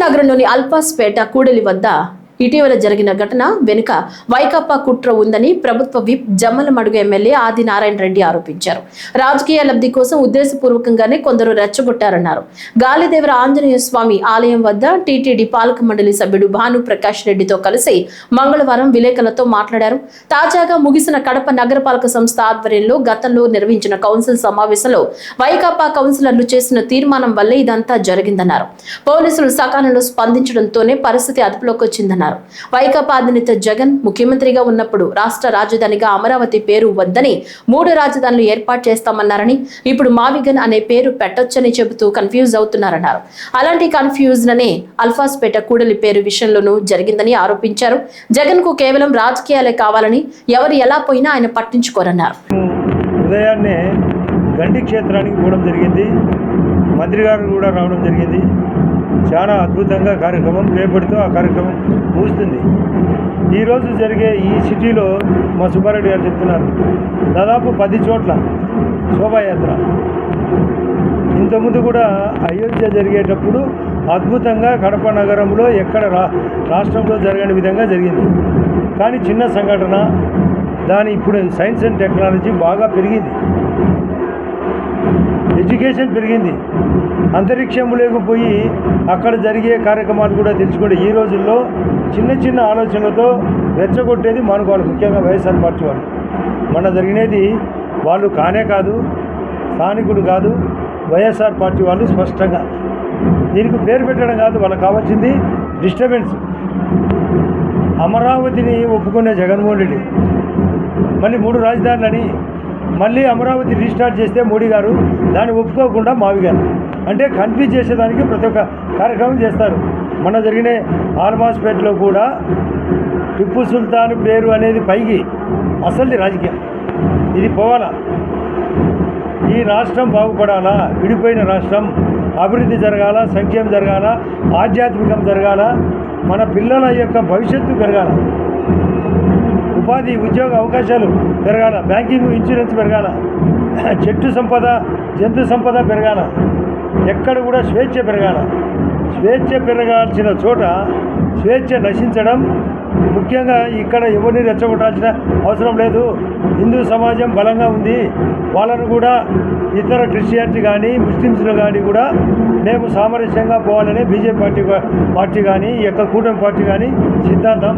నగరంలోని అల్పాస్పేట కూడలి వద్ద ఇటీవల జరిగిన ఘటన వెనుక వైకాపా కుట్ర ఉందని ప్రభుత్వ విప్ జమ్మలమడుగు ఎమ్మెల్యే ఆదినారాయణ రెడ్డి ఆరోపించారు. రాజకీయ లబ్ధి కోసం ఉద్దేశపూర్వకంగానే కొందరు రెచ్చగొట్టారన్నారు. గాలిదేవర ఆంజనేయ స్వామి ఆలయం వద్ద టీటీడీ పాలక మండలి సభ్యుడు భాను ప్రకాష్ రెడ్డితో కలిసి మంగళవారం విలేకరులతో మాట్లాడారు. తాజాగా ముగిసిన కడప నగరపాలక సంస్థ ఆధ్వర్యంలో గతంలో నిర్వహించిన కౌన్సిల్ సమావేశంలో వైకాపా కౌన్సిలర్లు చేసిన తీర్మానం వల్లే ఇదంతా జరిగిందన్నారు. పోలీసులు సకాలంలో స్పందించడంతోనే పరిస్థితి అదుపులోకి వచ్చిందన్నారు. వైకాపా అధినేత జగన్ ముఖ్యమంత్రిగా ఉన్నప్పుడు రాష్ట్ర రాజధానిగా అమరావతి పేరు వద్దని 3 రాజధానులు ఏర్పాటు చేస్తామన్నారని, ఇప్పుడు మావిగన్ అనే పేరు పెట్టొచ్చని చెబుతూ కన్ఫ్యూజ్ అవుతున్నారన్నారు. అలాంటి కన్ఫ్యూజన్ అనే అల్ఫాస్పేట కూడలి పేరు విషయంలోనూ జరిగిందని ఆరోపించారు. జగన్ కు కేవలం రాజకీయాలే కావాలని ఎవరు ఎలా పోయినా ఆయన పట్టించుకోరన్నారు. ఉదయాన్నే గండి క్షేత్రానికి పోవడం జరిగింది. మంత్రి గారు కూడా రావడం జరిగింది. చాలా అద్భుతంగా కార్యక్రమం రేపటితో ఆ కార్యక్రమం ముగుస్తుంది. ఈరోజు జరిగే ఈ సిటీలో మా సుబ్బారెడ్డి గారు చెప్తున్నారు, దాదాపు 10 చోట్ల శోభాయాత్ర. ఇంతకుముందు కూడా అయోధ్య జరిగేటప్పుడు అద్భుతంగా కడప నగరంలో ఎక్కడ రాష్ట్రంలో జరగని విధంగా జరిగింది. కానీ చిన్న సంఘటన, దాని ఇప్పుడు సైన్స్ అండ్ టెక్నాలజీ బాగా పెరిగింది, ఎడ్యుకేషన్ పెరిగింది, అంతరిక్షంలోకి పోయి అక్కడ జరిగే కార్యక్రమాలు కూడా తెలుసుకోండి. ఈ రోజుల్లో చిన్న చిన్న ఆలోచనలతో రెచ్చగొట్టేది మానుకోవాలి, ముఖ్యంగా వైఎస్ఆర్ పార్టీ వాళ్ళు. మన జరిగినది వాళ్ళు కానే కాదు, స్థానికులు కాదు, వైఎస్ఆర్ పార్టీ వాళ్ళు స్పష్టంగా దీనికి పేరు పెట్టడం కాదు, వాళ్ళకి కావాల్సింది డిస్టర్బెన్స్. అమరావతిని ఒప్పుకునే జగన్మోహన్ రెడ్డి మళ్ళీ 3 రాజధానులని మళ్ళీ అమరావతి రీస్టార్ట్ చేస్తే మోడీ గారు దాన్ని ఒప్పుకోకుండా మావి గారు అంటే కన్ఫ్యూజ్ చేసేదానికి ప్రతి ఒక్క కార్యక్రమం చేస్తారు. మన జరిగిన ఆల్మాస్పేటలో కూడా టిప్పు సుల్తాన్ పేరు అనేది పైకి అసలు రాజకీయం. ఇది పోవాలా, ఈ రాష్ట్రం బాగుపడాలా, విడిపోయిన రాష్ట్రం అభివృద్ధి జరగాల, సంక్షేమం జరగాల, ఆధ్యాత్మికం జరగాల, మన పిల్లల యొక్క భవిష్యత్తు పెరగాల, ఉపాధి ఉద్యోగ అవకాశాలు పెరగాల, బ్యాంకింగ్ ఇన్సూరెన్స్ పెరగాల, చెట్టు సంపద జంతు సంపద పెరగాల, ఎక్కడ కూడా స్వేచ్ఛ పెరగాల. స్వేచ్ఛ పెరగాల్సిన చోట స్వేచ్ఛ నశించడం, ముఖ్యంగా ఇక్కడ ఎవరిని రెచ్చగొట్టాల్సిన అవసరం లేదు. హిందూ సమాజం బలంగా ఉంది, వాళ్ళను కూడా ఇతర క్రిస్టియానిటీ కానీ ముస్లిమ్స్ను కానీ కూడా మేము సామరస్యంగా పోవాలని బీజేపీ పార్టీ కానీ ఈ యొక్క కూటమి పార్టీ కానీ సిద్ధాంతం.